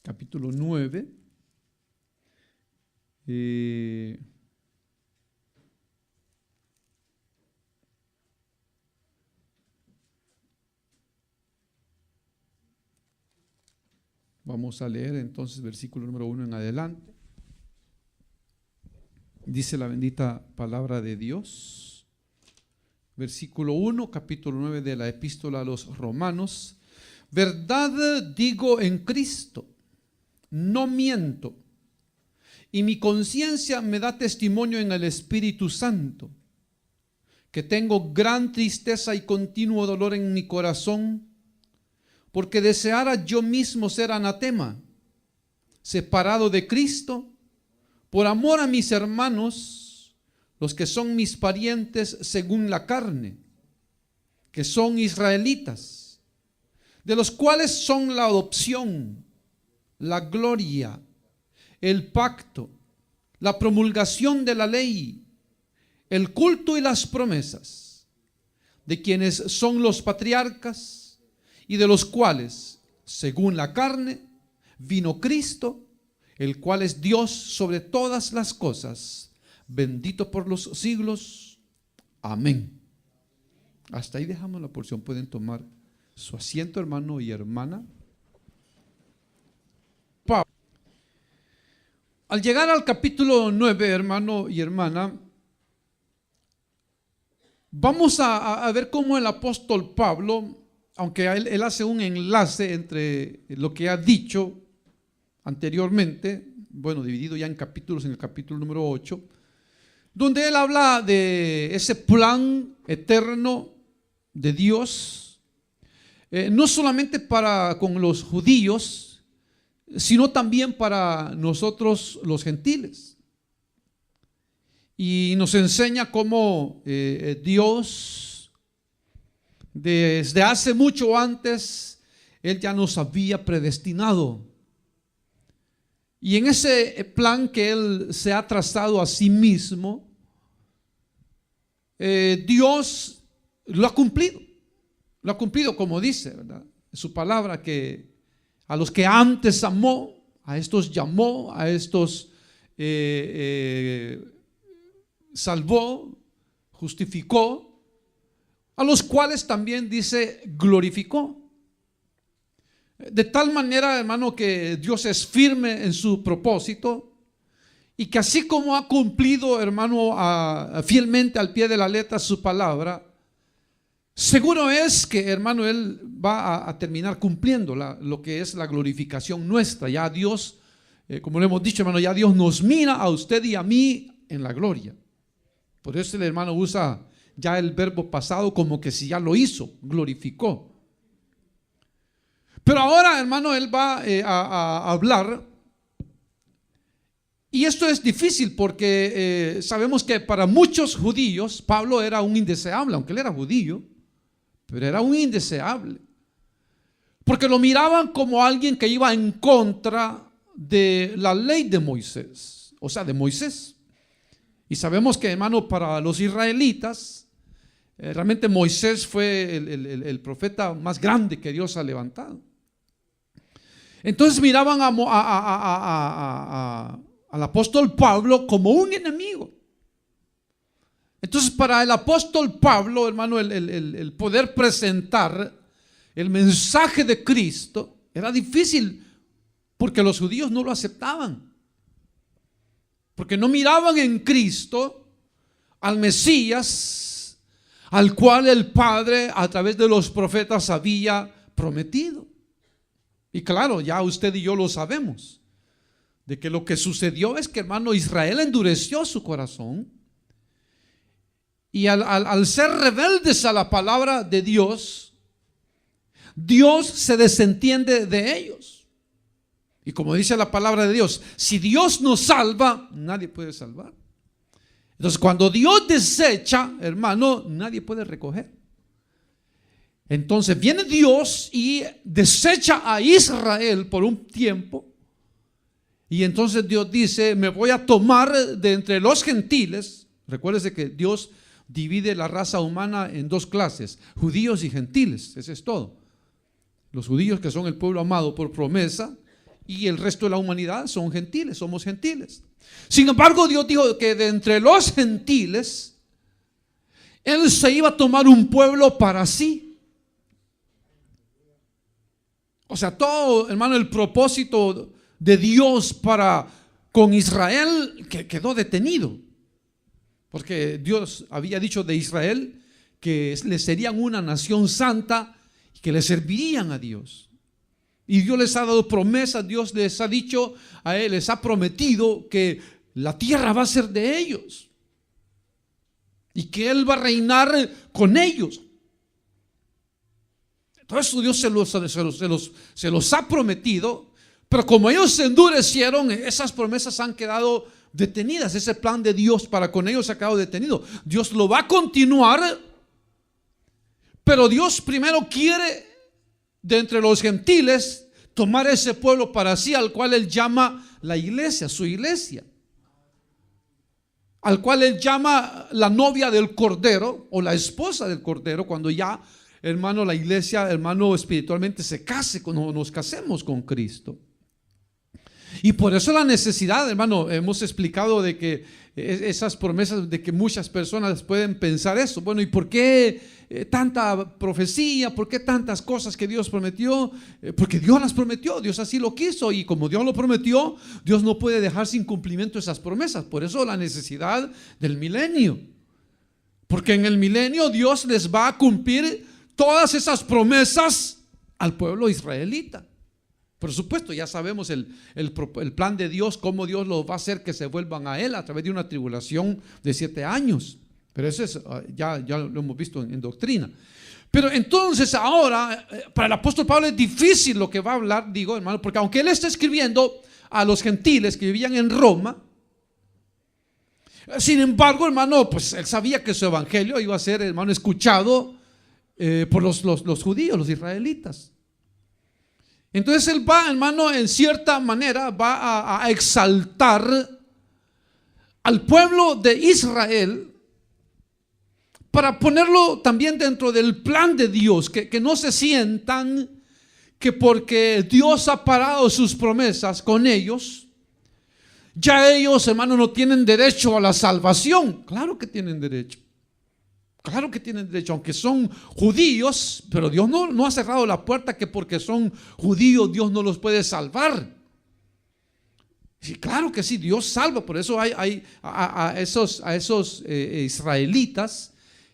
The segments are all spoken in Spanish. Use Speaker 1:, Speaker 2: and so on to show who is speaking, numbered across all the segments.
Speaker 1: capítulo 9. Vamos a leer entonces versículo número 1 en adelante. Dice la bendita palabra de Dios. Versículo 1, capítulo 9 de la epístola a los Romanos. Verdad digo en Cristo, no miento, y mi conciencia me da testimonio en el Espíritu Santo, que tengo gran tristeza y continuo dolor en mi corazón, porque deseara yo mismo ser anatema, separado de Cristo, por amor a mis hermanos, los que son mis parientes según la carne, que son israelitas, de los cuales son la adopción, la gloria, el pacto, la promulgación de la ley, el culto y las promesas, de quienes son los patriarcas y de los cuales, según la carne, vino Cristo, el cual es Dios sobre todas las cosas, bendito por los siglos. Amén. Hasta ahí dejamos la porción. Pueden tomar su asiento, hermano y hermana. Al llegar al capítulo 9, hermano y hermana, vamos a ver cómo el apóstol Pablo, aunque él hace un enlace entre lo que ha dicho anteriormente, bueno, dividido ya en capítulos, en el capítulo número 8, donde él habla de ese plan eterno de Dios, no solamente para con los judíos, sino también para nosotros los gentiles. Y nos enseña cómo Dios, desde hace mucho antes, Él ya nos había predestinado. Y en ese plan que Él se ha trazado a sí mismo, Dios lo ha cumplido como dice, ¿verdad? En su palabra, que a los que antes amó, a estos llamó, a estos salvó, justificó, a los cuales también dice glorificó. De tal manera, hermano, que Dios es firme en su propósito y que así como ha cumplido, hermano, fielmente al pie de la letra su palabra, seguro es que, hermano, Él va a terminar cumpliendo lo que es la glorificación nuestra. Ya Dios, como lo hemos dicho, hermano, ya Dios nos mira a usted y a mí en la gloria. Por eso el hermano usa ya el verbo pasado como que si ya lo hizo, glorificó. Pero ahora, hermano, él va a hablar, y esto es difícil porque sabemos que para muchos judíos Pablo era un indeseable, aunque él era judío, pero era un indeseable, porque lo miraban como alguien que iba en contra de la ley de Moisés, o sea, de Moisés. Y sabemos que, hermano, para los israelitas, realmente Moisés fue el profeta más grande que Dios ha levantado. Entonces miraban al apóstol Pablo como un enemigo. Entonces para el apóstol Pablo, hermano, el poder presentar el mensaje de Cristo era difícil, porque los judíos no lo aceptaban, porque no miraban en Cristo al Mesías, al cual el Padre a través de los profetas había prometido. Y claro, ya usted y yo lo sabemos, de que lo que sucedió es que, hermano, Israel endureció su corazón, y al ser rebeldes a la palabra de Dios, Dios se desentiende de ellos. Y como dice la palabra de Dios, si Dios nos salva, nadie puede salvar. Entonces cuando Dios desecha, hermano, nadie puede recoger. Entonces viene Dios y desecha a Israel por un tiempo, y entonces Dios dice: me voy a tomar de entre los gentiles. Recuérdese que Dios divide la raza humana en dos clases, judíos y gentiles. Eso es todo. Los judíos, que son el pueblo amado por promesa, y el resto de la humanidad son gentiles, somos gentiles. Sin embargo, Dios dijo que de entre los gentiles Él se iba a tomar un pueblo para sí. O sea, todo, hermano, el propósito de Dios para con Israel que quedó detenido, porque Dios había dicho de Israel que le serían una nación santa y que le servirían a Dios. Y Dios les ha dado promesas, Dios les ha dicho a Él, les ha prometido que la tierra va a ser de ellos y que Él va a reinar con ellos. Todo eso Dios se los ha prometido, pero como ellos se endurecieron, esas promesas han quedado detenidas. Ese plan de Dios para con ellos ha quedado detenido. Dios lo va a continuar, pero Dios primero quiere de entre los gentiles tomar ese pueblo para sí, al cual Él llama la iglesia, su iglesia, al cual Él llama la novia del Cordero o la esposa del Cordero, cuando ya, hermano, la iglesia, hermano, espiritualmente se case, cuando nos casemos con Cristo. Y por eso la necesidad, hermano, hemos explicado de que esas promesas, de que muchas personas pueden pensar eso. Bueno, ¿y por qué tanta profecía? ¿Por qué tantas cosas que Dios prometió? Porque Dios las prometió, Dios así lo quiso, y como Dios lo prometió, Dios no puede dejar sin cumplimiento esas promesas. Por eso la necesidad del milenio, porque en el milenio Dios les va a cumplir todas esas promesas al pueblo israelita. Por supuesto, ya sabemos el plan de Dios, cómo Dios los va a hacer que se vuelvan a Él a través de una tribulación de 7 años. Pero eso es, ya lo hemos visto en doctrina. Pero entonces ahora, para el apóstol Pablo es difícil lo que va a hablar, digo, hermano, porque aunque él está escribiendo a los gentiles que vivían en Roma, sin embargo, hermano, pues él sabía que su evangelio iba a ser, hermano, escuchado por los judíos, los israelitas. Entonces él va, hermano, en cierta manera va a exaltar al pueblo de Israel para ponerlo también dentro del plan de Dios, que no se sientan que porque Dios ha parado sus promesas con ellos, ya ellos, hermano, no tienen derecho a la salvación. Claro que tienen derecho. Claro que tienen derecho, aunque son judíos, pero Dios no ha cerrado la puerta que porque son judíos Dios no los puede salvar. Sí, claro que sí, Dios salva. Por eso hay a esos israelitas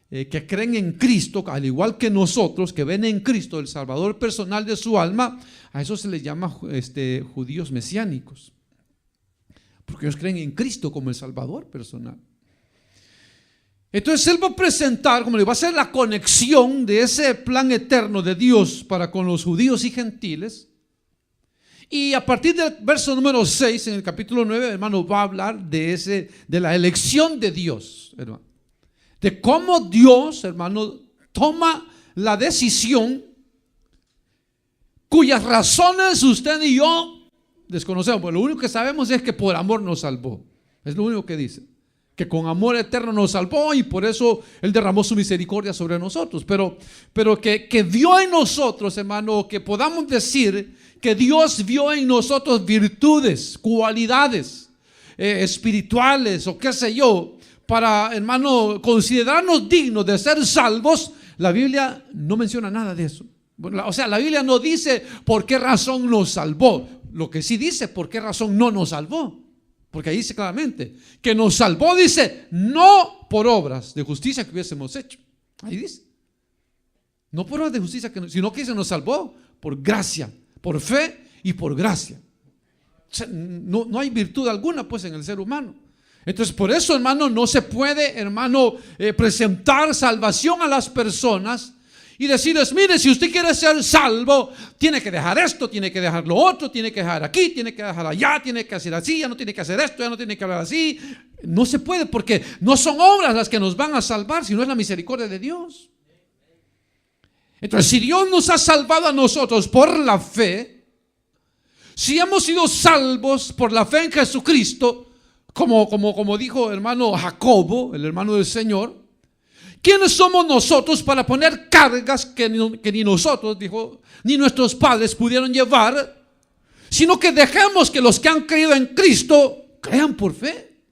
Speaker 1: que creen en Cristo, al igual que nosotros, que ven en Cristo el Salvador personal de su alma, a eso se les llama judíos mesiánicos, porque ellos creen en Cristo como el Salvador personal. Entonces él va a presentar, como le va a hacer la conexión de ese plan eterno de Dios para con los judíos y gentiles. Y a partir del verso número 6 en el capítulo 9, hermano, va a hablar de la elección de Dios, hermano. De cómo Dios, hermano, toma la decisión cuyas razones usted y yo desconocemos. Pues lo único que sabemos es que por amor nos salvó. Es lo único que dice. Que con amor eterno nos salvó y por eso Él derramó su misericordia sobre nosotros. Pero que vio en nosotros, hermano, que podamos decir que Dios vio en nosotros virtudes, cualidades espirituales o qué sé yo, para, hermano, considerarnos dignos de ser salvos. La Biblia no menciona nada de eso. O sea, la Biblia no dice por qué razón nos salvó. Lo que sí dice por qué razón no nos salvó. Porque ahí dice claramente que nos salvó, dice, no por obras de justicia que hubiésemos hecho. Ahí dice, no por obras de justicia, sino que se nos salvó por gracia, por fe y por gracia. O sea, no hay virtud alguna pues en el ser humano. Entonces por eso, hermano, no se puede, hermano, presentar salvación a las personas y decirles, mire, si usted quiere ser salvo, tiene que dejar esto, tiene que dejar lo otro, tiene que dejar aquí, tiene que dejar allá, tiene que hacer así, ya no tiene que hacer esto, ya no tiene que hablar así. No se puede, porque no son obras las que nos van a salvar, sino es la misericordia de Dios. Entonces, si Dios nos ha salvado a nosotros por la fe, si hemos sido salvos por la fe en Jesucristo, como dijo hermano Jacobo, el hermano del Señor, ¿quiénes somos nosotros para poner cargas que ni nosotros, dijo, ni nuestros padres pudieron llevar? sino que dejemos que los que han creído en Cristo crean por fe.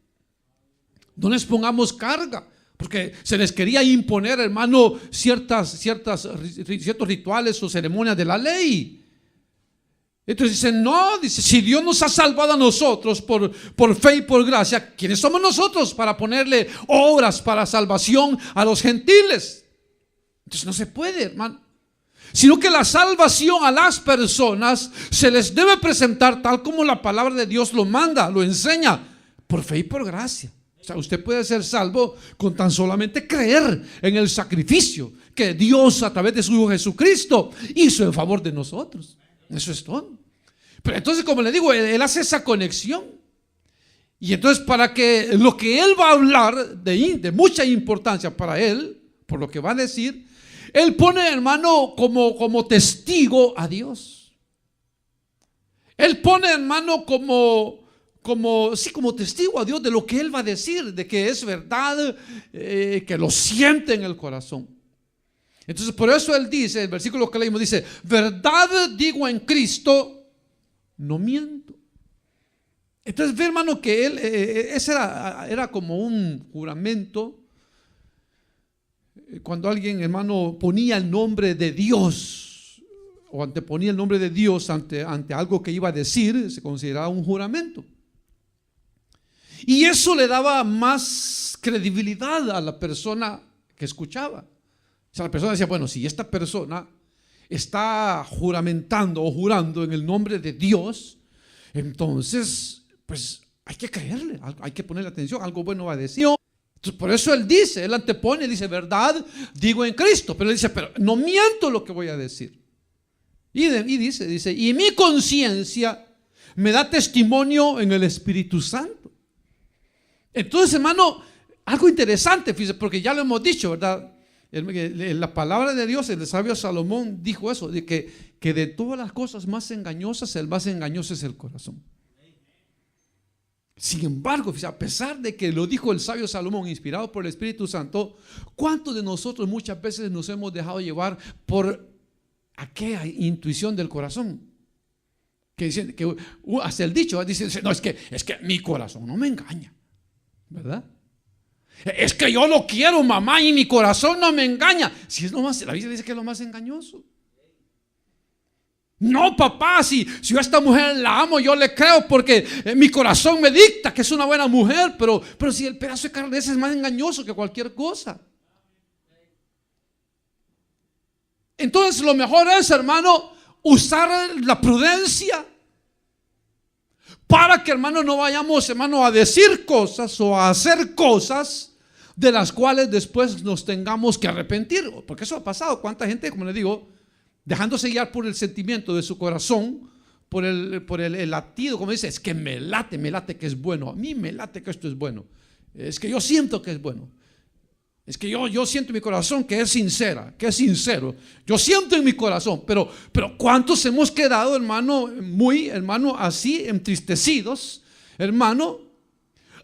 Speaker 1: No les pongamos carga, porque se les quería imponer, hermano, ciertos rituales o ceremonias de la ley. Entonces dice, no, dice, si Dios nos ha salvado a nosotros por fe y por gracia, ¿quiénes somos nosotros para ponerle obras para salvación a los gentiles? Entonces no se puede, hermano. Sino que la salvación a las personas se les debe presentar tal como la palabra de Dios lo manda, lo enseña, por fe y por gracia. O sea, usted puede ser salvo con tan solamente creer en el sacrificio que Dios a través de su Hijo Jesucristo hizo en favor de nosotros. Eso es todo. Pero entonces, como le digo, él hace esa conexión. Y entonces, para que lo que él va a hablar de mucha importancia para él, por lo que va a decir, él pone, hermano, como testigo a Dios. Él pone, hermano, como testigo a Dios de lo que él va a decir, de que es verdad, que lo siente en el corazón. Entonces, por eso él dice, el versículo que leímos dice, verdad digo en Cristo, no miento. Entonces ve, hermano, que él, ese era como un juramento. Cuando alguien, hermano, ponía el nombre de Dios o anteponía el nombre de Dios ante algo que iba a decir, se consideraba un juramento. Y eso le daba más credibilidad a la persona que escuchaba. O sea, la persona decía, bueno, si esta persona está juramentando o jurando en el nombre de Dios, entonces, pues hay que creerle, hay que ponerle atención, algo bueno va a decir. Entonces, por eso él antepone, dice, verdad digo en Cristo, pero él dice, pero no miento lo que voy a decir. Y dice, y mi conciencia me da testimonio en el Espíritu Santo. Entonces, hermano, algo interesante, fíjese, porque ya lo hemos dicho, ¿verdad? La palabra de Dios, el sabio Salomón dijo eso, de que de todas las cosas más engañosas, el más engañoso es el corazón. Sin embargo, a pesar de que lo dijo el sabio Salomón, inspirado por el Espíritu Santo, ¿cuántos de nosotros muchas veces nos hemos dejado llevar por aquella intuición del corazón? Que dicen, que hasta el dicho dice, no, es que mi corazón no me engaña, ¿verdad? Es que yo lo quiero, mamá, y mi corazón no me engaña. Si es lo más, la Biblia dice que es lo más engañoso. No, papá, si yo a esta mujer la amo, yo le creo porque mi corazón me dicta que es una buena mujer, pero si el pedazo de carne ese es más engañoso que cualquier cosa. Entonces lo mejor es, hermano, usar la prudencia para que, hermano, no vayamos, hermano, a decir cosas o a hacer cosas de las cuales después nos tengamos que arrepentir, porque eso ha pasado. ¿Cuánta gente, como les digo, dejándose guiar por el sentimiento de su corazón, por el latido, como dice, es que me late que es bueno, a mí me late que esto es bueno, es que yo siento que es bueno, es que yo siento en mi corazón que es sincera, que es sincero, yo siento en mi corazón, pero ¿cuántos hemos quedado, hermano, hermano, así entristecidos, hermano,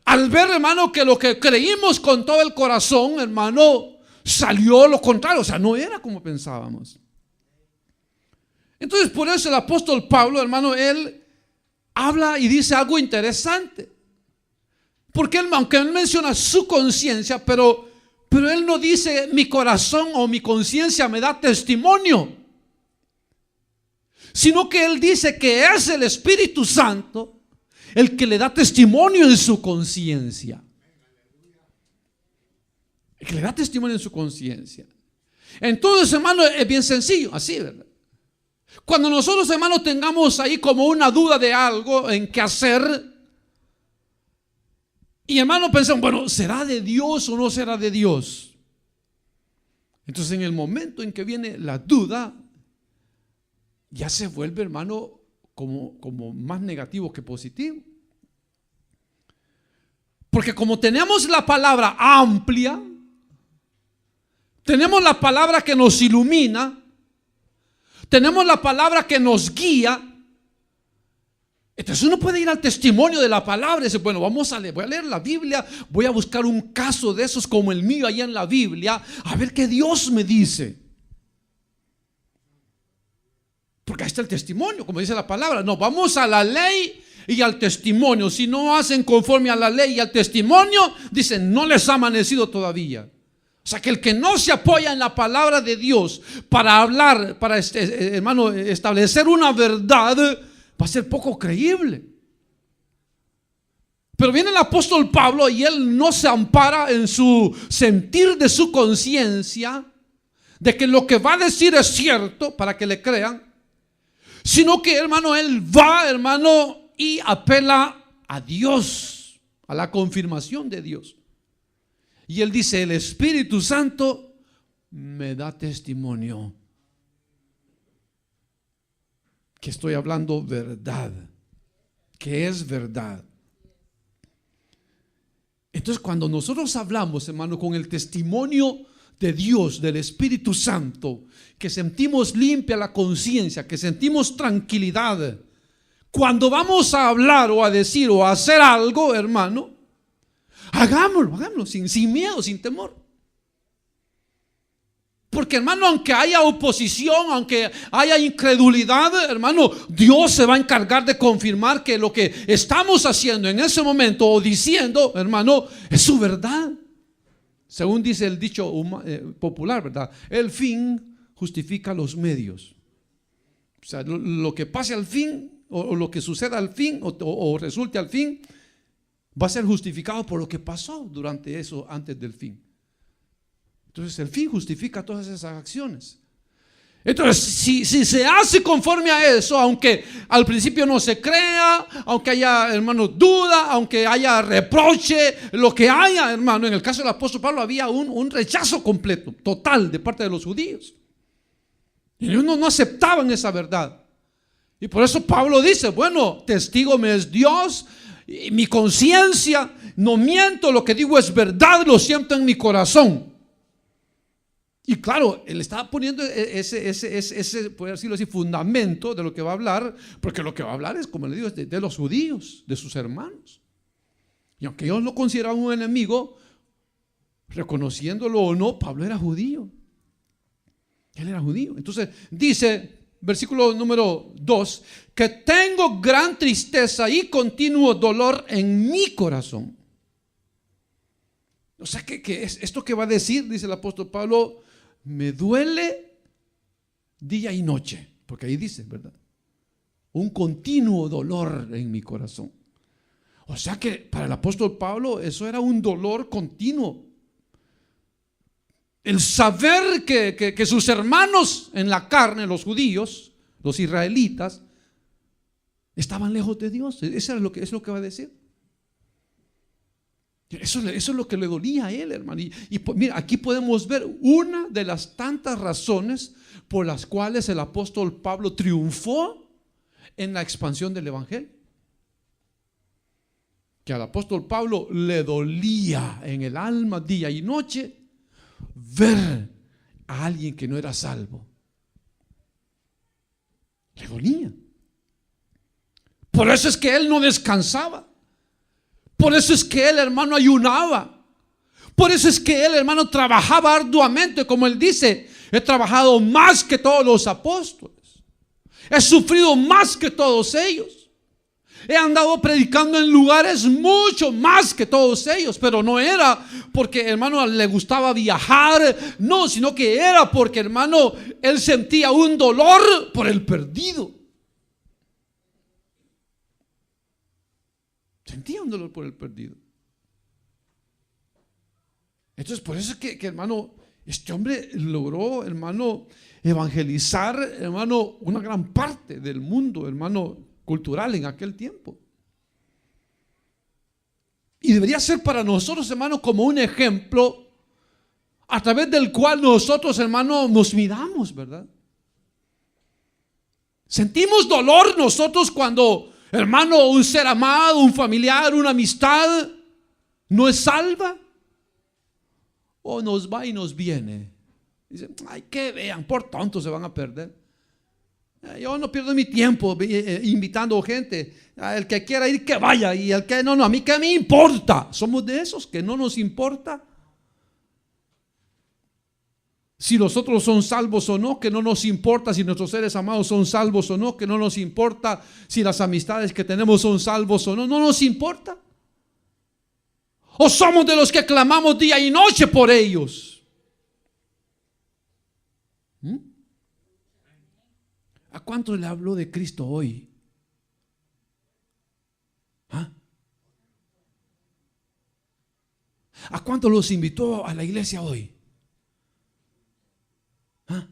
Speaker 1: al ver, hermano, que lo que creímos con todo el corazón, hermano, salió lo contrario, o sea, no era como pensábamos? Entonces, por eso el apóstol Pablo, hermano, él habla y dice algo interesante. Porque aunque él menciona su conciencia, pero él no dice mi corazón o mi conciencia me da testimonio, sino que él dice que es el Espíritu Santo el que le da testimonio en su conciencia. El que le da testimonio en su conciencia. Entonces, hermano, es bien sencillo, así, ¿verdad? Cuando nosotros, hermano, tengamos ahí como una duda de algo en qué hacer, y hermano pensamos, bueno, ¿será de Dios o no será de Dios? Entonces, en el momento en que viene la duda, ya se vuelve, hermano, como más negativo que positivo. Porque como tenemos la palabra amplia, tenemos la palabra que nos ilumina, tenemos la palabra que nos guía, entonces uno puede ir al testimonio de la palabra y decir, bueno, voy a leer la Biblia, voy a buscar un caso de esos como el mío allá en la Biblia, a ver qué Dios me dice. Porque ahí está el testimonio, como dice la palabra. No, vamos a la ley y al testimonio. Si no hacen conforme a la ley y al testimonio, dicen, no les ha amanecido todavía. O sea que el que no se apoya en la palabra de Dios para hablar, para hermano, establecer una verdad, va a ser poco creíble. Pero viene el apóstol Pablo y él no se ampara en su sentir de su conciencia de que lo que va a decir es cierto para que le crean, sino que, hermano, él va, hermano, y apela a Dios, a la confirmación de Dios. Y él dice, el Espíritu Santo me da testimonio que estoy hablando verdad, que es verdad. Entonces, cuando nosotros hablamos, hermano, con el testimonio de Dios, del Espíritu Santo, que sentimos limpia la conciencia, que sentimos tranquilidad, cuando vamos a hablar o a decir o a hacer algo, hermano, hagámoslo sin miedo, sin temor. Porque, hermano, aunque haya oposición, aunque haya incredulidad, hermano, Dios se va a encargar de confirmar que lo que estamos haciendo en ese momento o diciendo, hermano, es su verdad. Según dice el dicho popular, ¿verdad? El fin justifica los medios. O sea, lo que pase al fin o lo que suceda al fin o resulte al fin va a ser justificado por lo que pasó durante eso antes del fin. Entonces el fin justifica todas esas acciones. Entonces si se hace conforme a eso, aunque al principio no se crea, aunque haya, hermano, duda, aunque haya reproche, lo que haya, hermano, en el caso del apóstol Pablo había un rechazo completo, total, de parte de los judíos. Y ellos no aceptaban esa verdad. Y por eso Pablo dice, bueno, testigo me es Dios, y mi conciencia, no miento, lo que digo es verdad, lo siento en mi corazón. Y claro, él estaba poniendo ese, puede decirlo así, fundamento de lo que va a hablar, porque lo que va a hablar es, como le digo, de los judíos, de sus hermanos. Y aunque ellos lo consideraban un enemigo, reconociéndolo o no, Pablo era judío. Él era judío. Entonces dice, versículo número 2, que tengo gran tristeza y continuo dolor en mi corazón. O sea que es esto que va a decir, dice el apóstol Pablo, me duele día y noche, porque ahí dice, ¿verdad? Un continuo dolor en mi corazón. O sea que para el apóstol Pablo eso era un dolor continuo. El saber que sus hermanos en la carne, los judíos, los israelitas, estaban lejos de Dios. Eso es lo que va a decir. Eso es lo que le dolía a él, hermano. Y mira, aquí podemos ver una de las tantas razones por las cuales el apóstol Pablo triunfó en la expansión del evangelio. Que al apóstol Pablo le dolía en el alma día y noche ver a alguien que no era salvo. Le dolía. Por eso es que él no descansaba. Por eso es que él, hermano, ayunaba. Por eso es que él, hermano, trabajaba arduamente. Como él dice, he trabajado más que todos los apóstoles. He sufrido más que todos ellos. He andado predicando en lugares mucho más que todos ellos. Pero no era porque, hermano, le gustaba viajar. No, sino que era porque, hermano, él sentía un dolor por el perdido. Sentía un dolor por el perdido. Entonces por eso es que hermano, este hombre logró, hermano, evangelizar, hermano, una gran parte del mundo, hermano, cultural en aquel tiempo. Y debería ser para nosotros, hermano, como un ejemplo a través del cual nosotros, hermano, nos miramos, ¿verdad? Sentimos dolor nosotros cuando, hermano, un ser amado, un familiar, una amistad no es salva, o nos va y nos viene. Dicen, ay, que vean, por tontos se van a perder. Yo no pierdo mi tiempo invitando gente. El que quiera ir, que vaya. Y el que no, a mí qué me importa. Somos de esos que no nos importa. Si los otros son salvos o no, que no nos importa si nuestros seres amados son salvos o no, que no nos importa si las amistades que tenemos son salvos o no, no nos importa. O somos de los que clamamos día y noche por ellos. ¿A cuántos le habló de Cristo hoy? ¿Ah? ¿A cuántos los invitó a la iglesia hoy? ¿Ah?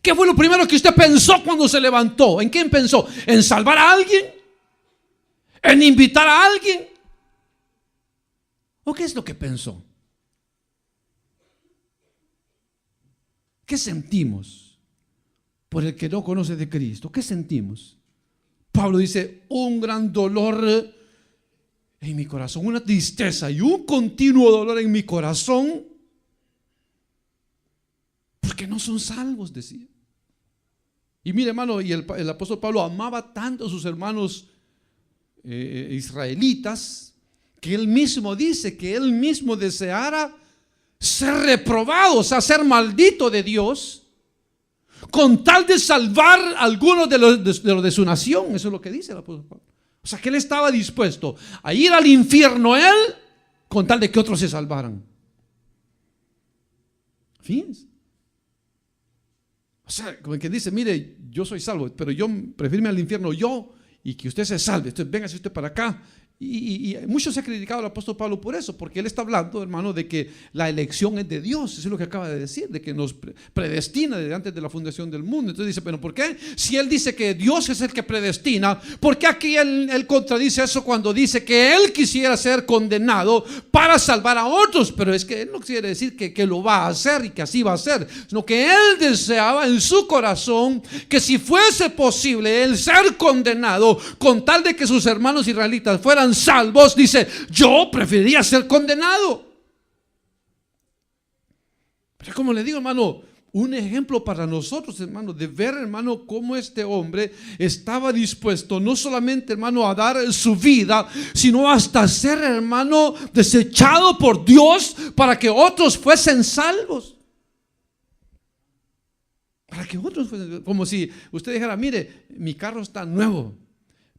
Speaker 1: ¿Qué fue lo primero que usted pensó cuando se levantó? ¿En quién pensó? ¿En salvar a alguien? ¿En invitar a alguien? ¿O qué es lo que pensó? ¿Qué sentimos por el que no conoce de Cristo? ¿Qué sentimos? Pablo dice, un gran dolor en mi corazón, una tristeza y un continuo dolor en mi corazón, porque no son salvos, decía. Y mire, hermano, y el apóstol Pablo amaba tanto a sus hermanos israelitas, que él mismo dice que él mismo deseara ser reprobado, o sea, ser maldito de Dios, con tal de salvar a algunos de los de su nación. Eso es lo que dice el apóstol Pablo. O sea, que él estaba dispuesto a ir al infierno él, con tal de que otros se salvaran. Fíjense. O sea, como que dice, mire, yo soy salvo, pero yo prefiero irme al infierno yo y que usted se salve. Entonces, véngase usted para acá. Y muchos se ha criticado al apóstol Pablo por eso, porque él está hablando, hermano, de que la elección es de Dios. Eso es lo que acaba de decir, de que nos predestina desde antes de la fundación del mundo. Entonces dice, pero ¿por qué? Si él dice que Dios es el que predestina, ¿por qué aquí él contradice eso cuando dice que él quisiera ser condenado para salvar a otros? Pero es que él no quiere decir que lo va a hacer y que así va a ser, sino que él deseaba en su corazón que si fuese posible él ser condenado, con tal de que sus hermanos israelitas fueran salvos, dice, yo preferiría ser condenado. Pero como le digo, hermano, un ejemplo para nosotros, hermano, de ver, hermano, cómo este hombre estaba dispuesto no solamente, hermano, a dar su vida, sino hasta ser, hermano, desechado por Dios para que otros fuesen salvos. Para que otros fuesen, como si usted dijera, mire, mi carro está nuevo,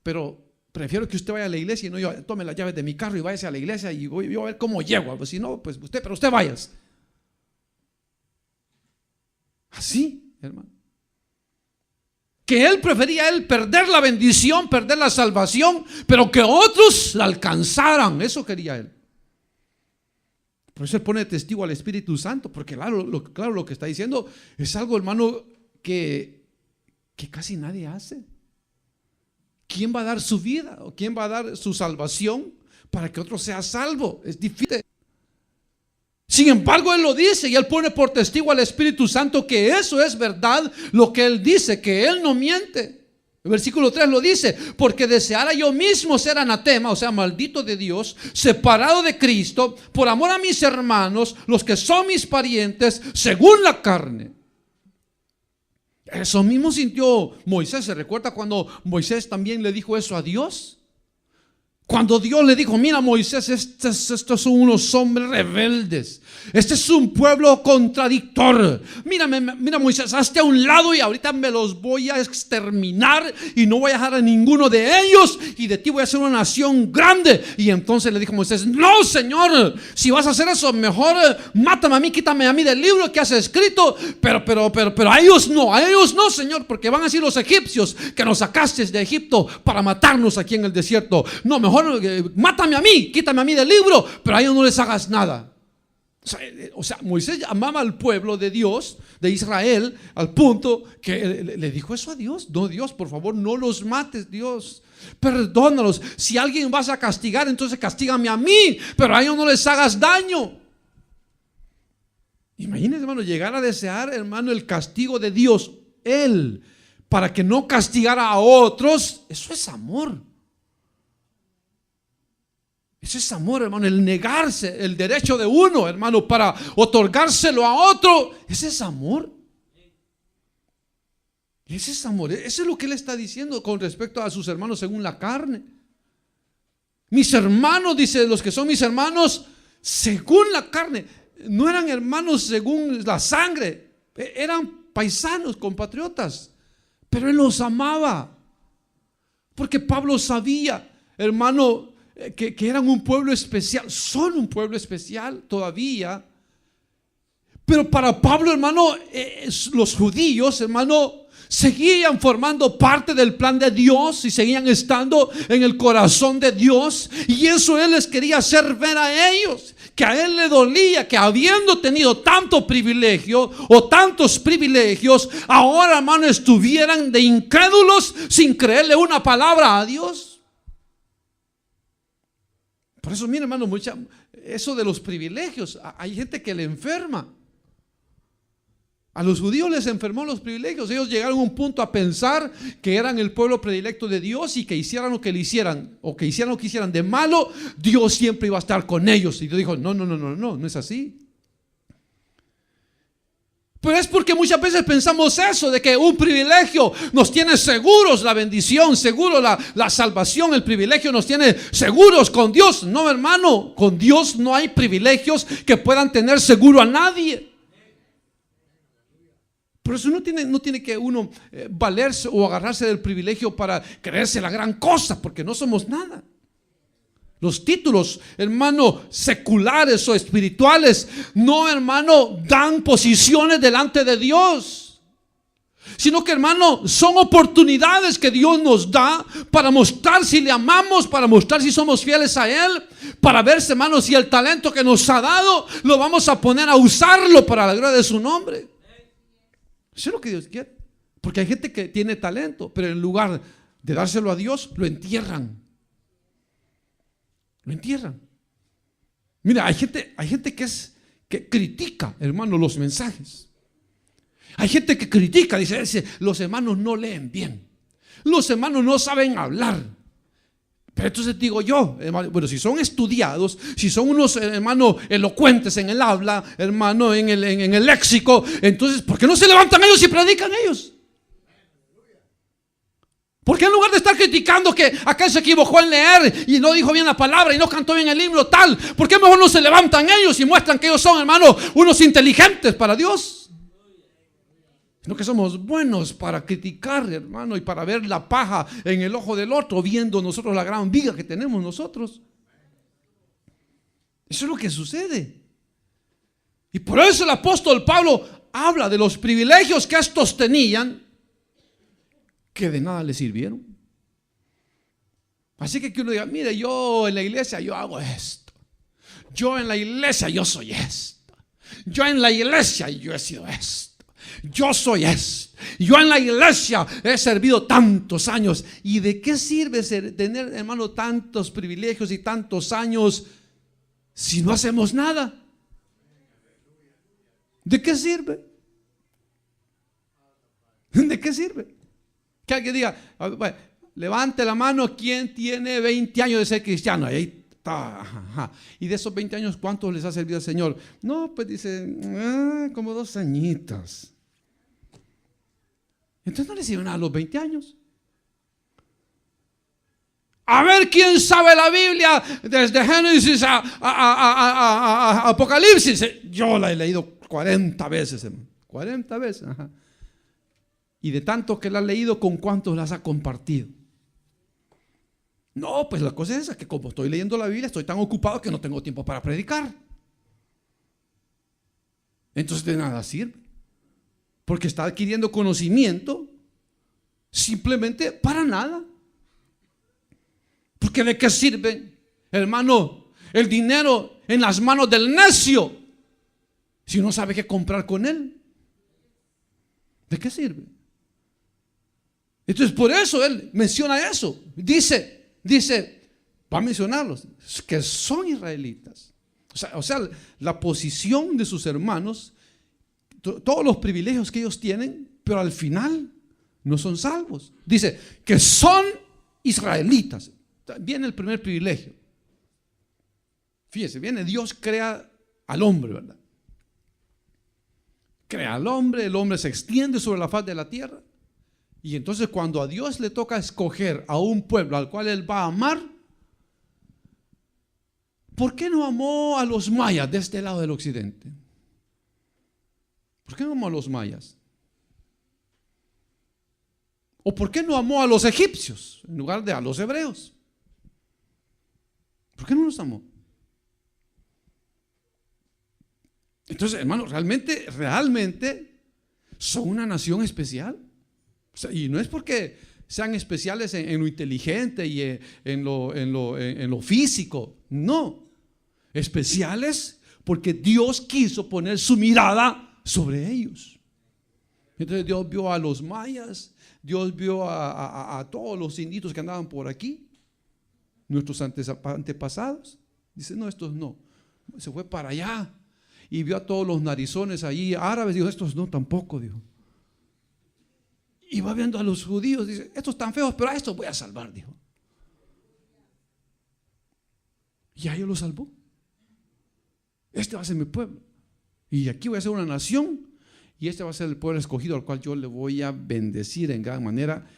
Speaker 1: pero prefiero que usted vaya a la iglesia y no yo tome las llaves de mi carro y váyase a la iglesia y voy a ver cómo llego. Pues si no, pues usted vayas. Así, hermano. Que él prefería perder la bendición, perder la salvación, pero que otros la alcanzaran. Eso quería él. Por eso él pone testigo al Espíritu Santo, porque claro, lo que está diciendo es algo, hermano, que casi nadie hace. ¿Quién va a dar su vida o quién va a dar su salvación para que otro sea salvo? Es difícil. Sin embargo, él lo dice y él pone por testigo al Espíritu Santo que eso es verdad, lo que él dice, que él no miente. El versículo 3 lo dice, porque deseara yo mismo ser anatema, o sea, maldito de Dios, separado de Cristo, por amor a mis hermanos, los que son mis parientes, según la carne. Eso mismo sintió Moisés. ¿Se recuerda cuando Moisés también le dijo eso a Dios? Cuando Dios le dijo, mira Moisés, estos son unos hombres rebeldes, este es un pueblo contradictor, mira Moisés, hazte a un lado y ahorita me los voy a exterminar y no voy a dejar a ninguno de ellos y de ti voy a hacer una nación grande. Y entonces le dijo Moisés, no Señor, si vas a hacer eso mejor mátame a mí, quítame a mí del libro que has escrito, pero a ellos no Señor, porque van a decir los egipcios que nos sacaste de Egipto para matarnos aquí en el desierto. No, mejor mátame a mí, quítame a mí del libro, pero a ellos no les hagas nada. O sea, Moisés amaba al pueblo de Dios, de Israel, al punto que le dijo eso a Dios. No, Dios, por favor, no los mates, Dios, perdónalos. Si alguien vas a castigar, entonces castígame a mí, pero a ellos no les hagas daño. Imagínense, hermano, llegar a desear, hermano, el castigo de Dios, él, para que no castigara a otros. Eso es amor. Eso es amor, hermano, el negarse el derecho de uno, hermano, para otorgárselo a otro. Ese es amor. Ese es amor. Eso es lo que él está diciendo con respecto a sus hermanos según la carne. Mis hermanos, dice, los que son mis hermanos según la carne. no eran hermanos según la sangre, eran paisanos, compatriotas, pero él los amaba, porque Pablo sabía, hermano, que eran un pueblo especial, son un pueblo especial todavía. Pero para Pablo, hermano, los judíos, hermano, seguían formando parte del plan de Dios y seguían estando en el corazón de Dios, y eso él les quería hacer ver a ellos, que a él le dolía que habiendo tenido tanto privilegio o tantos privilegios, ahora, hermano, estuvieran de incrédulos sin creerle una palabra a Dios. Por eso, mire, hermano, eso de los privilegios, hay gente que le enferma. A los judíos les enfermó los privilegios. Ellos llegaron a un punto a pensar que eran el pueblo predilecto de Dios, y que hicieran lo que le hicieran, o que hicieran lo que hicieran de malo, Dios siempre iba a estar con ellos. Y Dios dijo: no es así. Pero es porque muchas veces pensamos eso, de que un privilegio nos tiene seguros la bendición, seguro la salvación. El privilegio nos tiene seguros con Dios. No, hermano, con Dios no hay privilegios que puedan tener seguro a nadie. Por eso no tiene que uno valerse o agarrarse del privilegio para creerse la gran cosa, porque no somos nada. Los títulos, hermano, seculares o espirituales, no, hermano, dan posiciones delante de Dios, sino que, hermano, son oportunidades que Dios nos da para mostrar si le amamos, para mostrar si somos fieles a Él, para ver, hermano, si el talento que nos ha dado lo vamos a poner a usarlo para la gloria de su nombre. Eso es lo que Dios quiere. Porque hay gente que tiene talento, pero en lugar de dárselo a Dios, lo entierran. Lo entierran. Mira, hay gente que critica, hermano, los mensajes. Hay gente que critica, dice: los hermanos no leen bien, los hermanos no saben hablar. Pero entonces digo yo, hermano, bueno, si son estudiados, si son unos, hermanos, elocuentes en el habla, hermano, en el léxico, entonces ¿por qué no se levantan ellos y predican ellos? ¿Por qué en lugar de estar criticando que aquel se equivocó en leer y no dijo bien la palabra y no cantó bien el himno tal, por qué mejor no se levantan ellos y muestran que ellos son, hermano, unos inteligentes para Dios? Sino que somos buenos para criticar, hermano, y para ver la paja en el ojo del otro, viendo nosotros la gran viga que tenemos nosotros. Eso es lo que sucede. Y por eso el apóstol Pablo habla de los privilegios que estos tenían, que de nada les sirvieron. Así que uno diga: mire, yo en la iglesia yo hago esto, yo en la iglesia yo soy esto, yo en la iglesia yo he sido esto, yo soy esto, yo en la iglesia he servido tantos años. ¿Y de qué sirve tener, hermano, tantos privilegios y tantos años si no hacemos nada? ¿De qué sirve? ¿De qué sirve? Que alguien diga: bueno, levante la mano, ¿quién tiene 20 años de ser cristiano? Ahí está. Ajá. Y de esos 20 años, ¿cuántos les ha servido al Señor? No, pues dice, como 2 añitos. Entonces no le sirve nada a los 20 años. A ver quién sabe la Biblia desde Génesis a Apocalipsis. Yo la he leído 40 veces, hermano. 40 veces. Ajá. Y de tanto que la ha leído, ¿con cuántos las ha compartido? No, pues la cosa es esa, que como estoy leyendo la Biblia, estoy tan ocupado que no tengo tiempo para predicar. Entonces de nada sirve, porque está adquiriendo conocimiento simplemente para nada. Porque ¿de qué sirve, hermano, el dinero en las manos del necio si no sabe qué comprar con él? ¿De qué sirve? Entonces por eso él menciona eso. Dice, va a mencionarlos, que son israelitas. O sea, la posición de sus hermanos, todos los privilegios que ellos tienen, pero al final no son salvos. Dice que son israelitas. Viene el primer privilegio. Fíjese, viene Dios, crea al hombre, ¿verdad? Crea al hombre, el hombre se extiende sobre la faz de la tierra. Y entonces cuando a Dios le toca escoger a un pueblo al cual Él va a amar, ¿por qué no amó a los mayas de este lado del occidente? ¿Por qué no amó a los mayas? ¿O por qué no amó a los egipcios en lugar de a los hebreos? ¿Por qué no los amó? Entonces, hermanos, realmente son una nación especial. O sea, y no es porque sean especiales en lo inteligente y en lo físico. No. Especiales porque Dios quiso poner su mirada sobre ellos. Entonces Dios vio a los mayas, Dios vio a todos los inditos que andaban por aquí, nuestros antepasados. Dice, no, estos no. Se fue para allá y vio a todos los narizones allí árabes. Dijo, estos no tampoco, dijo. Y va viendo a los judíos, dice, estos están feos, pero a estos voy a salvar, dijo. Y a ellos los salvó. Este va a ser mi pueblo. Y aquí voy a ser una nación. Y este va a ser el pueblo escogido al cual yo le voy a bendecir en gran manera.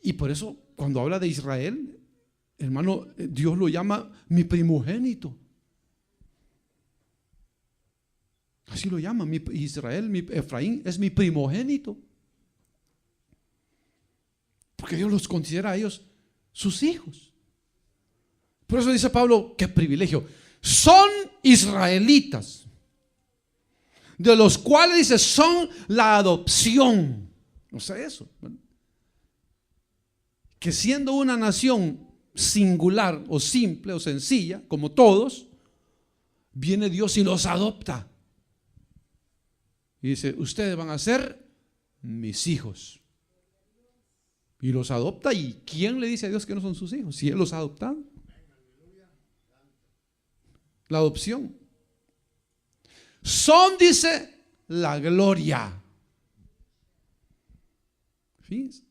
Speaker 1: Y por eso cuando habla de Israel, hermano, Dios lo llama mi primogénito. Así lo llama, Israel, Efraín es mi primogénito. Porque Dios los considera a ellos sus hijos. Por eso dice Pablo, qué privilegio. Son israelitas, de los cuales dice son la adopción. No sé eso. Que siendo una nación singular o simple o sencilla, como todos, viene Dios y los adopta. Y dice, ustedes van a ser mis hijos. Y los adopta. ¿Y quién le dice a Dios que no son sus hijos? Si Él los ha adoptado. La adopción. Son, dice, la gloria. Fíjense.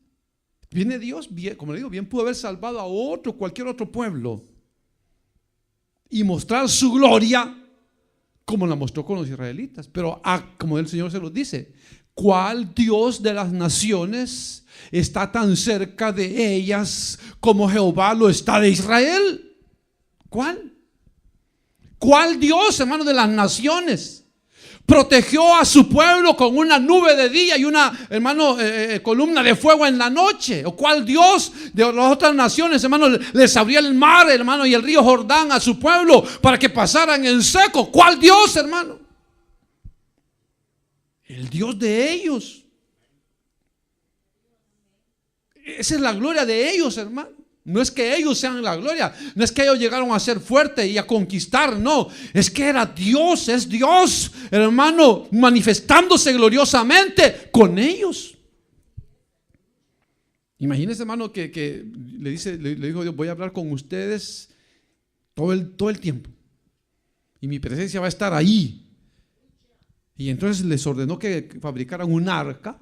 Speaker 1: Viene Dios, bien, como le digo, bien pudo haber salvado a cualquier otro pueblo y mostrar su gloria como la mostró con los israelitas. Pero como el Señor se los dice, ¿cuál Dios de las naciones está tan cerca de ellas como Jehová lo está de Israel? ¿Cuál? ¿Cuál Dios, hermano, de las naciones protegió a su pueblo con una nube de día y una, hermano, columna de fuego en la noche? ¿O cuál Dios de las otras naciones, hermano, les abría el mar, hermano, y el río Jordán a su pueblo para que pasaran en seco? ¿Cuál Dios, hermano? El Dios de ellos. Esa es la gloria de ellos, hermano. No es que ellos sean la gloria, no es que ellos llegaron a ser fuertes y a conquistar, no, es que era Dios, es Dios, hermano, manifestándose gloriosamente con ellos. Imagínense, hermano, que le dijo Dios, voy a hablar con ustedes todo el tiempo y mi presencia va a estar ahí. Y entonces les ordenó que fabricaran un arca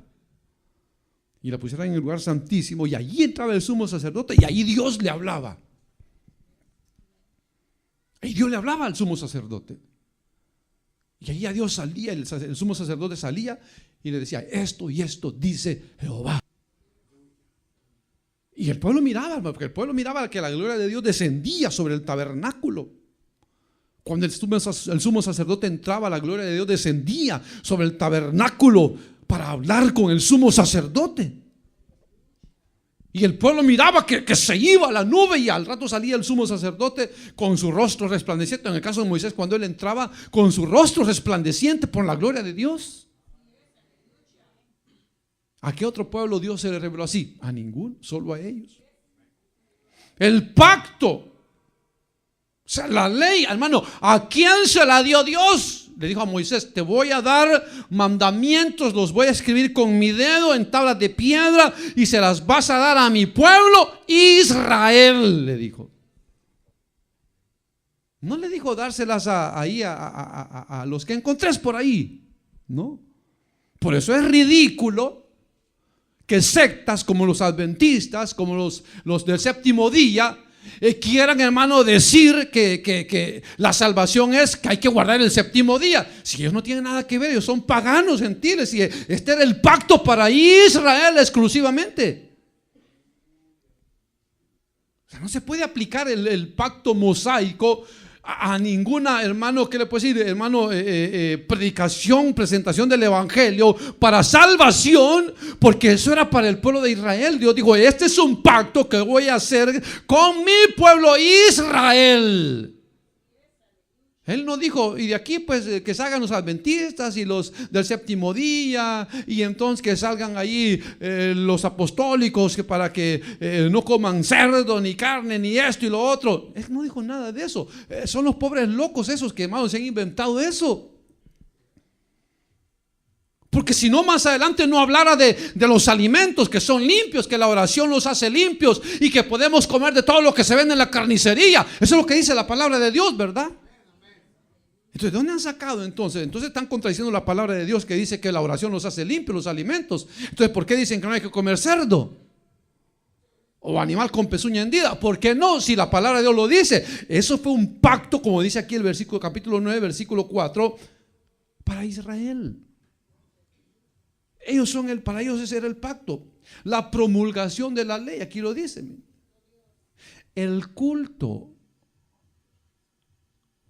Speaker 1: y la pusieran en el lugar santísimo, y allí entraba el sumo sacerdote y allí Dios le hablaba. Y Dios le hablaba al sumo sacerdote. Y allí a Dios salía, el sumo sacerdote salía y le decía, esto y esto dice Jehová. Y el pueblo miraba, porque el pueblo miraba que la gloria de Dios descendía sobre el tabernáculo. Cuando el sumo sacerdote entraba, la gloria de Dios descendía sobre el tabernáculo para hablar con el sumo sacerdote. Y el pueblo miraba que se iba la nube y al rato salía el sumo sacerdote con su rostro resplandeciente. En el caso de Moisés, cuando él entraba con su rostro resplandeciente por la gloria de Dios. ¿A qué otro pueblo Dios se le reveló así? A ninguno, solo a ellos. El pacto, o sea, la ley, hermano, ¿a quién se la dio Dios? Le dijo a Moisés, te voy a dar mandamientos, los voy a escribir con mi dedo en tablas de piedra y se las vas a dar a mi pueblo Israel, le dijo. No le dijo dárselas a los que encontrés por ahí, no. Por eso es ridículo que sectas como los adventistas, como los del séptimo día, quieran, hermano, decir que la salvación es que hay que guardar el séptimo día. Si ellos no tienen nada que ver, ellos son paganos, gentiles, y este era el pacto para Israel exclusivamente. No se puede aplicar el pacto mosaico a ninguna, hermano, ¿qué le puedo decir? Hermano, predicación, presentación del evangelio para salvación, porque eso era para el pueblo de Israel. Dios dijo: este es un pacto que voy a hacer con mi pueblo Israel. Él no dijo: y de aquí pues que salgan los adventistas y los del séptimo día, y entonces que salgan ahí los apostólicos que para que no coman cerdo ni carne ni esto y lo otro. Él no dijo nada de eso. Son los pobres locos esos que, hermanos, se han inventado eso. Porque si no, más adelante no hablara de los alimentos que son limpios, que la oración los hace limpios y que podemos comer de todo lo que se vende en la carnicería. Eso es lo que dice la palabra de Dios, ¿verdad? Entonces, ¿de dónde han sacado entonces? Entonces están contradiciendo la palabra de Dios que dice que la oración los hace limpios, los alimentos. Entonces, ¿por qué dicen que no hay que comer cerdo? O animal con pezuña hendida. ¿Por qué no? Si la palabra de Dios lo dice. Eso fue un pacto, como dice aquí el versículo, capítulo 9, versículo 4, para Israel. Para ellos ese era el pacto. La promulgación de la ley, aquí lo dice. El culto.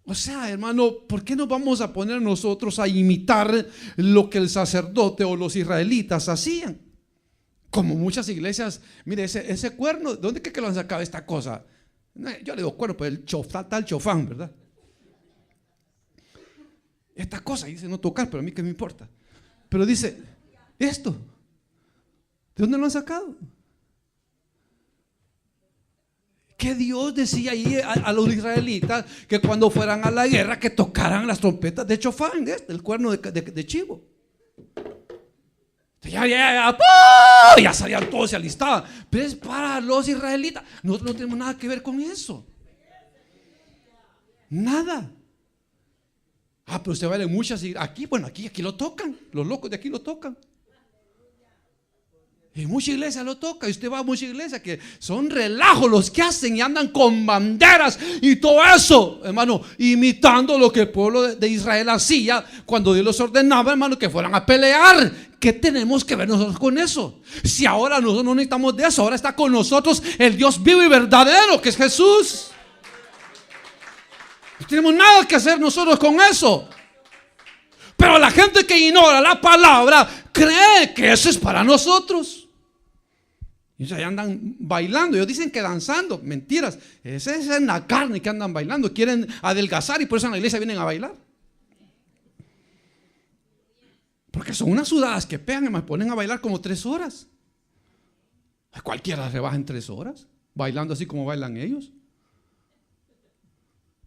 Speaker 1: O sea, hermano, ¿por qué nos vamos a poner nosotros a imitar lo que el sacerdote o los israelitas hacían? Como muchas iglesias. Mire, ese cuerno, ¿de dónde cree que lo han sacado esta cosa? Yo le digo cuerno, pues el tal chofán, ¿verdad? Esta cosa dice no tocar, pero a mí qué me importa. Pero dice, esto, ¿de dónde lo han sacado? Que Dios decía ahí a los israelitas que cuando fueran a la guerra que tocaran las trompetas de chofán, el cuerno de chivo. Ya salían todos, se alistaban. Pero es para los israelitas. Nosotros no tenemos nada que ver con eso. Nada. Pero usted va a ver muchas aquí, bueno, aquí lo tocan. Los locos de aquí lo tocan. Y mucha iglesia lo toca. Y usted va a mucha iglesia que son relajos los que hacen y andan con banderas y todo eso, hermano, imitando lo que el pueblo de Israel hacía cuando Dios los ordenaba, hermano, que fueran a pelear. ¿Qué tenemos que ver nosotros con eso? Si ahora nosotros no necesitamos de eso, ahora está con nosotros el Dios vivo y verdadero, que es Jesús. No tenemos nada que hacer nosotros con eso. Pero la gente que ignora la palabra cree que eso es para nosotros. Y ahí andan bailando. Ellos dicen que danzando. Mentiras. Esa es en la carne que andan bailando. Quieren adelgazar y por eso en la iglesia vienen a bailar. Porque son unas sudadas que pegan y me ponen a bailar como 3 horas. A cualquiera rebaja en 3 horas bailando así como bailan ellos.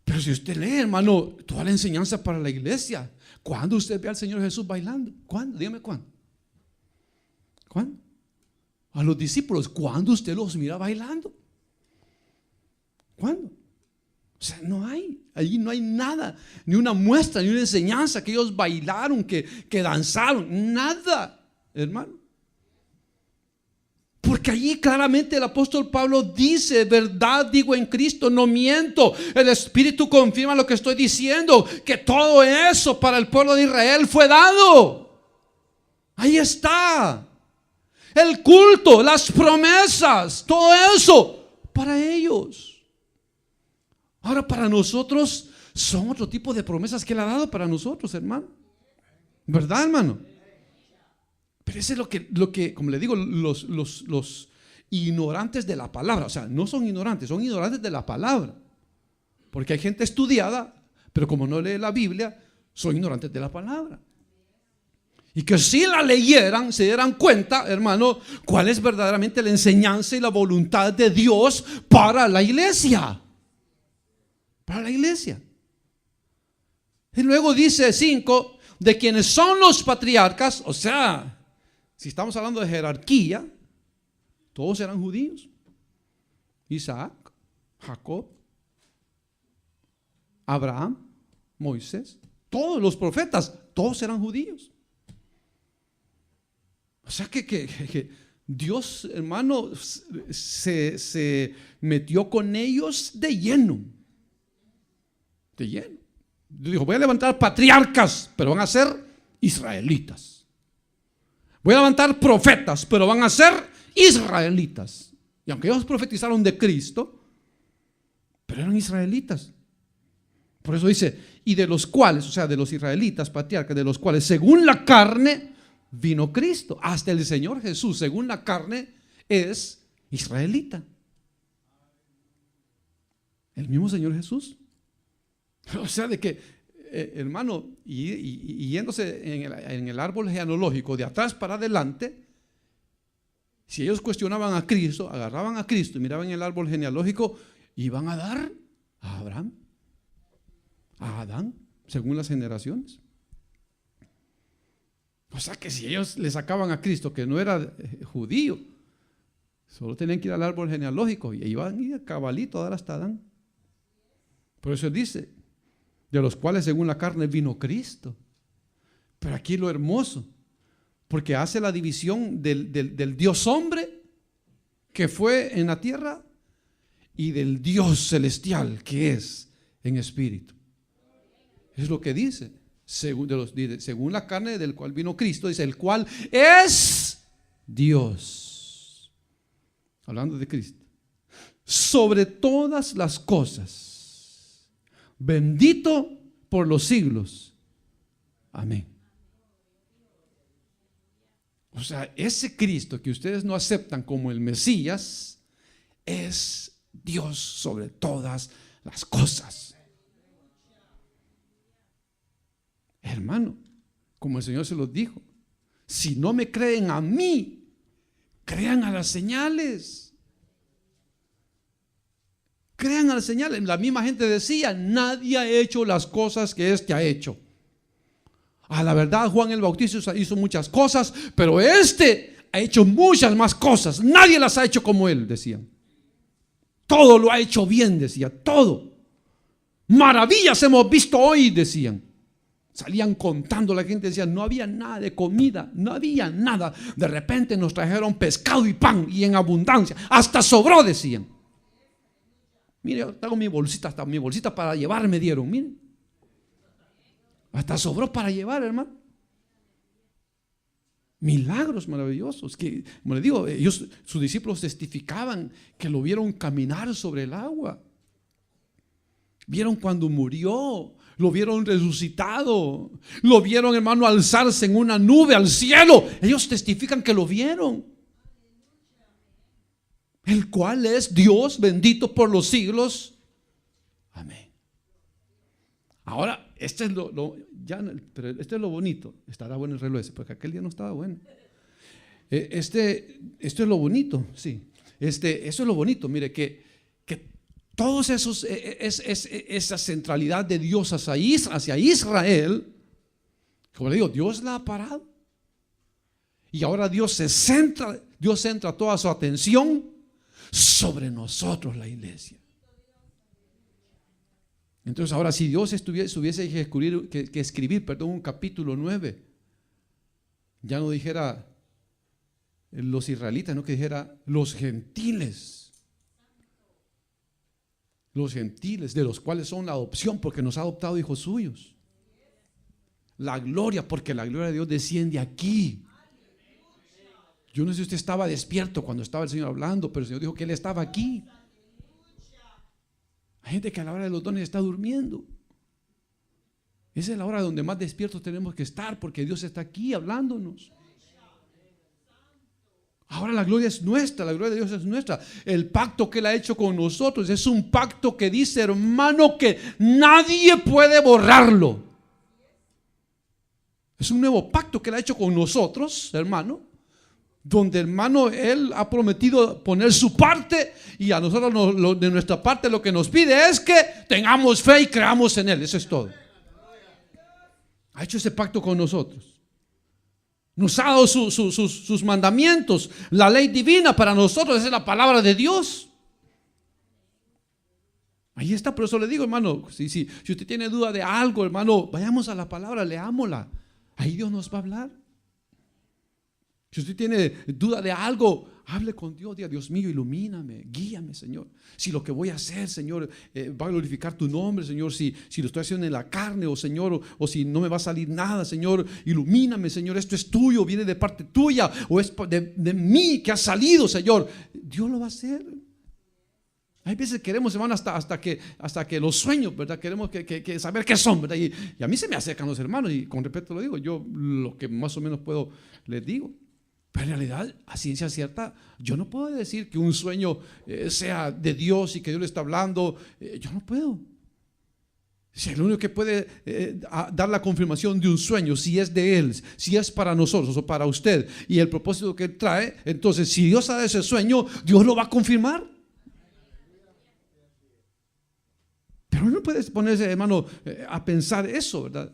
Speaker 1: Pero si usted lee, hermano, toda la enseñanza para la iglesia. ¿Cuándo usted ve al Señor Jesús bailando? ¿Cuándo? Dígame cuándo. ¿Cuándo? A los discípulos, ¿cuándo usted los mira bailando? ¿Cuándo? O sea, no hay, allí no hay nada, ni una muestra, ni una enseñanza que ellos bailaron, que danzaron, nada, hermano. Porque allí claramente el apóstol Pablo dice: verdad digo en Cristo, no miento. El Espíritu confirma lo que estoy diciendo, que todo eso para el pueblo de Israel fue dado. Ahí está. El culto, las promesas, todo eso para ellos. Ahora para nosotros son otro tipo de promesas que Él ha dado para nosotros, hermano. ¿Verdad, hermano? Pero eso es lo que, como le digo, los ignorantes de la palabra. O sea, no son ignorantes, son ignorantes de la palabra. Porque hay gente estudiada, pero como no lee la Biblia, son ignorantes de la palabra. Y que si la leyeran, se dieran cuenta, hermano, cuál es verdaderamente la enseñanza y la voluntad de Dios para la iglesia. Para la iglesia. Y luego dice 5, de quienes son los patriarcas. O sea, si estamos hablando de jerarquía, todos eran judíos. Isaac, Jacob, Abraham, Moisés, todos los profetas, todos eran judíos. O sea que Dios, hermano, se metió con ellos de lleno. De lleno. Dijo: voy a levantar patriarcas, pero van a ser israelitas. Voy a levantar profetas, pero van a ser israelitas. Y aunque ellos profetizaron de Cristo, pero eran israelitas. Por eso dice, y de los cuales, o sea, de los israelitas, patriarcas, de los cuales según la carne vino Cristo. Hasta el Señor Jesús, según la carne, es israelita. El mismo Señor Jesús. O sea, de que, hermano, y yéndose en el árbol genealógico de atrás para adelante, si ellos cuestionaban a Cristo, agarraban a Cristo y miraban el árbol genealógico, iban a dar a Abraham, a Adán, según las generaciones. O sea que si ellos le sacaban a Cristo que no era judío, solo tenían que ir al árbol genealógico y iban a ir a cabalito a dar hasta Adán. Por eso él dice, de los cuales según la carne vino Cristo. Pero aquí lo hermoso, porque hace la división del Dios hombre que fue en la tierra y del Dios celestial que es en espíritu. Es lo que dice, según la carne del cual vino Cristo, dice, el cual es Dios. Hablando de Cristo. Sobre todas las cosas, bendito por los siglos. Amén. O sea, ese Cristo que ustedes no aceptan como el Mesías es Dios sobre todas las cosas. Hermano, como el Señor se los dijo, si no me creen a mí, crean a las señales. Crean a las señales. La misma gente decía, nadie ha hecho las cosas que éste ha hecho. A la verdad, Juan el Bautista hizo muchas cosas, pero este ha hecho muchas más cosas. Nadie las ha hecho como él, decían. Todo lo ha hecho bien, decía, todo. Maravillas hemos visto hoy, decían. Salían contando, la gente decía, no había nada de comida, no había nada. De repente nos trajeron pescado y pan y en abundancia, hasta sobró, decían. Mire, yo tengo mi bolsita, hasta mi bolsita para llevar me dieron, miren. Hasta sobró para llevar, hermano. Milagros maravillosos. Que, como les digo, sus discípulos testificaban que lo vieron caminar sobre el agua. Vieron cuando murió. Lo vieron resucitado. Lo vieron, hermano, alzarse en una nube al cielo. Ellos testifican que lo vieron. El cual es Dios bendito por los siglos. Amén. Ahora, este es pero este es lo bonito. Estará bueno el reloj ese, porque aquel día no estaba bueno. Esto es lo bonito, sí. Eso es lo bonito. Mire, que todos esa centralidad de Dios hacia Israel, como le digo, Dios la ha parado. Y ahora Dios centra toda su atención sobre nosotros, la iglesia. Entonces ahora si Dios hubiese que escribir un capítulo 9, ya no dijera los israelitas, no, que dijera los gentiles, de los cuales son la adopción, porque nos ha adoptado hijos suyos. La gloria, porque la gloria de Dios desciende aquí. Yo no sé si usted estaba despierto cuando estaba el Señor hablando, pero el Señor dijo que Él estaba aquí. Hay gente que a la hora de los dones está durmiendo. Esa es la hora donde más despiertos tenemos que estar, porque Dios está aquí hablándonos. Ahora la gloria es nuestra, la gloria de Dios es nuestra. El pacto que Él ha hecho con nosotros es un pacto que dice, hermano, que nadie puede borrarlo. Es un nuevo pacto que Él ha hecho con nosotros, hermano, donde, hermano, Él ha prometido poner su parte, y a nosotros de nuestra parte lo que nos pide es que tengamos fe y creamos en Él. Eso es todo. Ha hecho ese pacto con nosotros. Nos ha dado sus mandamientos, la ley divina para nosotros. Esa es la palabra de Dios. Ahí está, por eso le digo, hermano, si usted tiene duda de algo, hermano, vayamos a la palabra, leámosla. Ahí Dios nos va a hablar. Si usted tiene duda de algo, hable con Dios, diga, Dios mío, ilumíname, guíame, Señor. Si lo que voy a hacer, Señor, va a glorificar tu nombre, Señor, si lo estoy haciendo en la carne, o Señor, o si no me va a salir nada, Señor, ilumíname, Señor, esto es tuyo, viene de parte tuya, o es de mí que ha salido, Señor. Dios lo va a hacer. Hay veces queremos, hermano, hasta que los sueños, ¿verdad? Queremos que saber qué son, ¿verdad? Y a mí se me acercan los hermanos y con respeto lo digo, yo lo que más o menos puedo les digo. Pero en realidad, a ciencia cierta, yo no puedo decir que un sueño sea de Dios y que Dios le está hablando. Yo no puedo. Si el único que puede dar la confirmación de un sueño, si es de Él, si es para nosotros o para usted, y el propósito que Él trae, entonces si Dios ha dado ese sueño, Dios lo va a confirmar. Pero no puedes ponerse, hermano, a pensar eso, ¿verdad?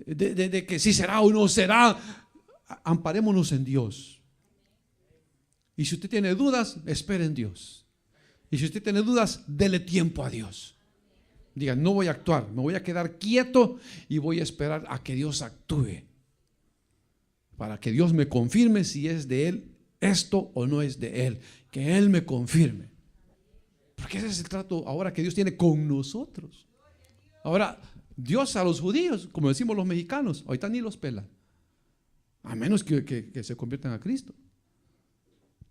Speaker 1: De que si será o no será. Amparémonos en Dios. Y si usted tiene dudas, espere en Dios. Y si usted tiene dudas, dele tiempo a Dios. Diga, no voy a actuar, me voy a quedar quieto y voy a esperar a que Dios actúe. Para que Dios me confirme si es de Él esto o no es de Él. Que Él me confirme. Porque ese es el trato ahora que Dios tiene con nosotros. Ahora, Dios a los judíos, como decimos los mexicanos, ahorita ni los pela. A menos que se conviertan a Cristo.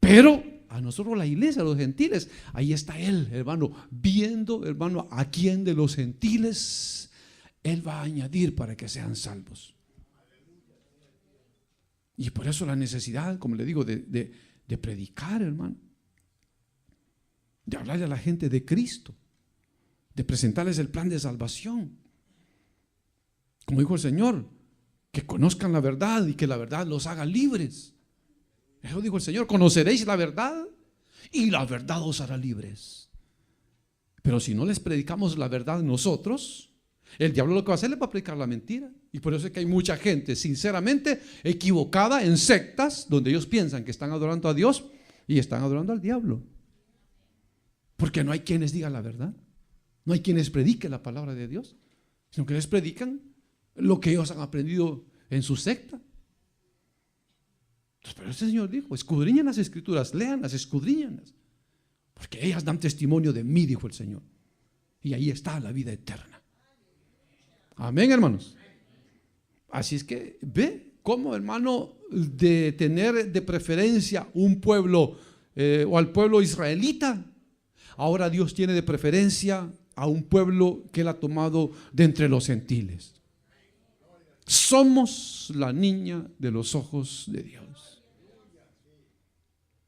Speaker 1: Pero a nosotros la iglesia, a los gentiles, ahí está Él, hermano, viendo, hermano, a quién de los gentiles Él va a añadir para que sean salvos. Y por eso la necesidad, como le digo, de predicar, hermano. De hablarle a la gente de Cristo, de presentarles el plan de salvación. Como dijo el Señor, que conozcan la verdad y que la verdad los haga libres. Eso dijo el Señor, conoceréis la verdad y la verdad os hará libres. Pero si no les predicamos la verdad nosotros, el diablo lo que va a hacer les va a predicar la mentira. Y por eso es que hay mucha gente sinceramente equivocada en sectas donde ellos piensan que están adorando a Dios y están adorando al diablo. Porque no hay quienes digan la verdad, no hay quienes prediquen la palabra de Dios, sino que les predican lo que ellos han aprendido en su secta. Entonces, pero el Señor dijo, escudriñan las escrituras, léanlas, escudriñanlas, porque ellas dan testimonio de mí, dijo el Señor, y ahí está la vida eterna. Amén, hermanos. Así es que ve cómo, hermano, de tener de preferencia un pueblo o al pueblo israelita, ahora Dios tiene de preferencia a un pueblo que Él ha tomado de entre los gentiles. Somos la niña de los ojos de Dios.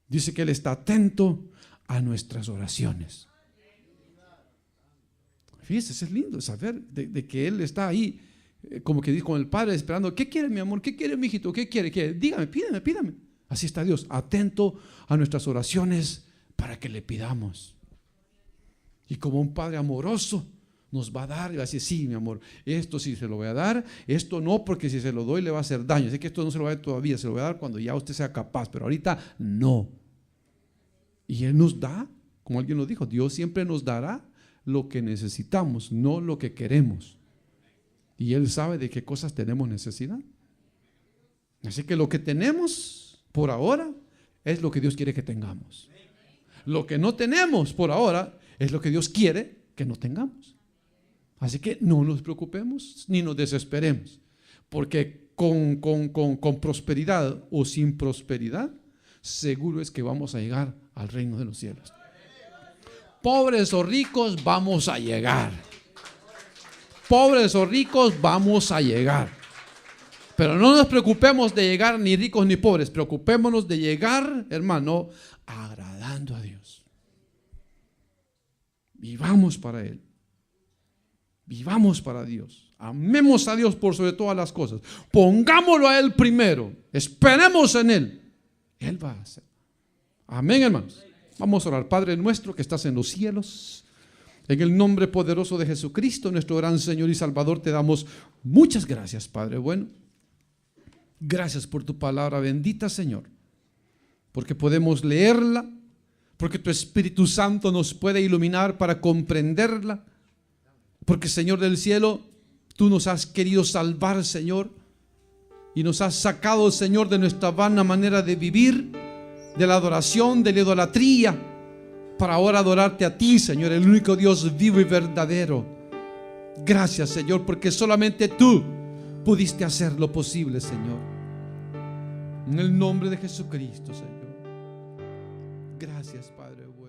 Speaker 1: Dice que Él está atento a nuestras oraciones. Fíjese, es lindo saber de que Él está ahí, como que dice con el Padre esperando. ¿Qué quiere mi amor? ¿Qué quiere mi hijito? ¿Qué quiere? Dígame, pídame. Así está Dios, atento a nuestras oraciones para que le pidamos. Y como un padre amoroso nos va a dar y va a decir, sí, mi amor, esto sí se lo voy a dar, esto no, porque si se lo doy le va a hacer daño. Así que esto no se lo voy a dar todavía, se lo voy a dar cuando ya usted sea capaz, pero ahorita no. Y Él nos da, como alguien lo dijo, Dios siempre nos dará lo que necesitamos, no lo que queremos. Y Él sabe de qué cosas tenemos necesidad. Así que lo que tenemos por ahora es lo que Dios quiere que tengamos. Lo que no tenemos por ahora es lo que Dios quiere que no tengamos. Así que no nos preocupemos ni nos desesperemos, porque con prosperidad o sin prosperidad, seguro es que vamos a llegar al reino de los cielos. Pobres o ricos, vamos a llegar. Pobres o ricos, vamos a llegar. Pero no nos preocupemos de llegar ni ricos ni pobres, preocupémonos de llegar, hermano, agradando a Dios. Vivamos para Él. Vivamos para Dios. Amemos a Dios por sobre todas las cosas. Pongámoslo a Él primero. Esperemos en Él. Él va a hacer. Amén, hermanos. Vamos a orar. Padre nuestro que estás en los cielos, en el nombre poderoso de Jesucristo, nuestro gran Señor y Salvador, te damos muchas gracias, Padre bueno. Gracias por tu palabra bendita, Señor, porque podemos leerla, porque tu Espíritu Santo nos puede iluminar para comprenderla, porque, Señor del cielo, tú nos has querido salvar, Señor, y nos has sacado, Señor, de nuestra vana manera de vivir, de la adoración, de la idolatría, para ahora adorarte a ti, Señor, el único Dios vivo y verdadero. Gracias, Señor, porque solamente tú pudiste hacer lo posible, Señor. En el nombre de Jesucristo, Señor. Gracias, Padre bueno.